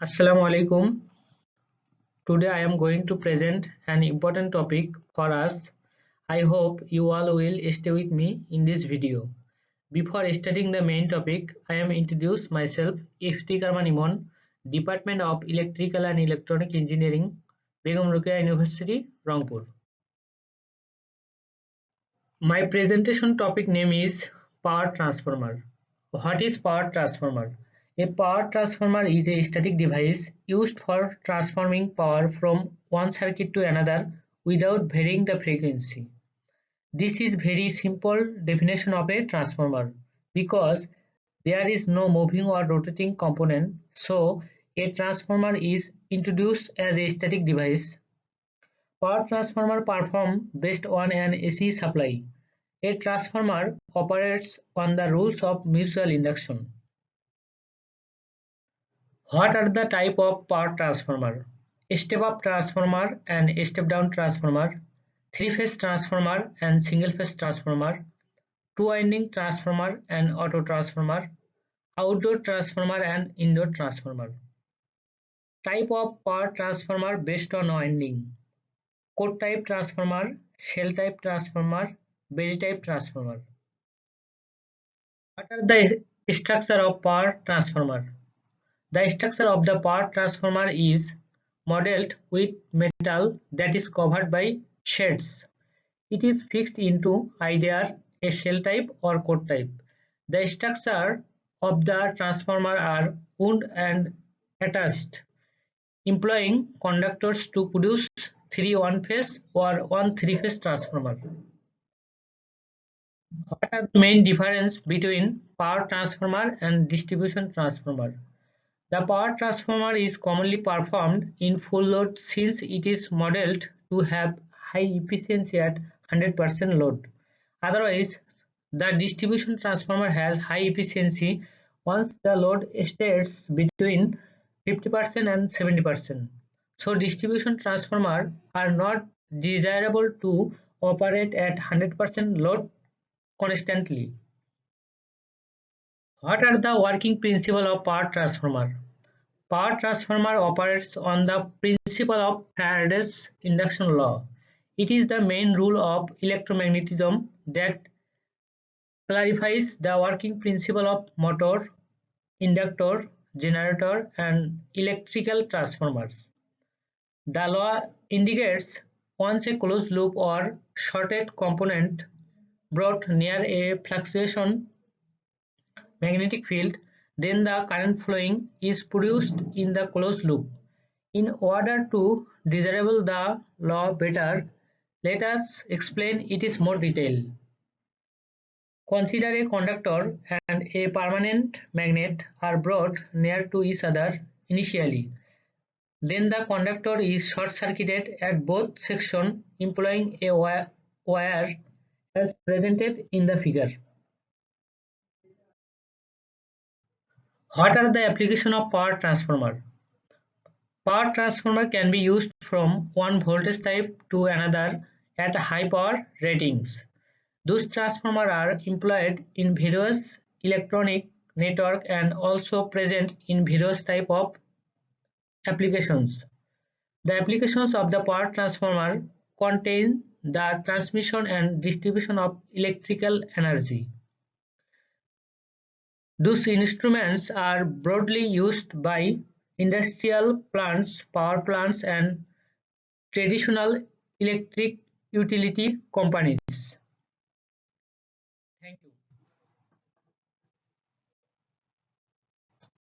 Assalamu alaikum. Today I am going to present an important topic for us. I hope you all will stay with me in this video. Before studying the main topic, I am introduce myself Iftikhar Imon, Department of Electrical and Electronic Engineering, Begum Rokeya University, Rangpur. My presentation topic name is Power Transformer. What is power transformer? A power transformer is a static device used for transforming power from one circuit to another without varying the frequency. This is very simple definition of a transformer because there is no moving or rotating component, so a transformer is introduced as a static device. Power transformer perform based on an AC supply. A transformer operates on the rules of mutual induction. What are the type of power transformer? Step-up transformer and step-down transformer, three-phase transformer and single-phase transformer, two-winding transformer and auto transformer, outdoor transformer and indoor transformer. Type of power transformer based on winding. Core type transformer, shell type transformer, base type transformer. What are the structure of power transformer? The structure of the power transformer is modeled with metal that is covered by shades. It is fixed into either a shell type or core type. The structure of the transformer are wound and attached, employing conductors to produce three one-phase or one three-phase transformer. What are the main difference between power transformer and distribution transformer? The power transformer is commonly performed in full load since it is modeled to have high efficiency at 100% load. Otherwise, the distribution transformer has high efficiency once the load stays between 50% and 70%. So distribution transformers are not desirable to operate at 100% load constantly. What are the working principles of power transformer? Power transformer operates on the principle of Faraday's induction law. It is the main rule of electromagnetism that clarifies the working principle of motor, inductor, generator, and electrical transformers. The law indicates once a closed loop or shorted component brought near a fluctuation magnetic field, then the current flowing is produced in the closed loop. In order to disable the law better, let us explain it in more detail. Consider a conductor and a permanent magnet are brought near to each other initially. Then the conductor is short-circuited at both sections employing a wire as presented in the figure. What are the applications of power transformer? Power transformer can be used from one voltage type to another at high power ratings. Those transformers are employed in various electronic network and also present in various type of applications. The applications of the power transformer contain the transmission and distribution of electrical energy. Those instruments are broadly used by industrial plants, power plants, and traditional electric utility companies.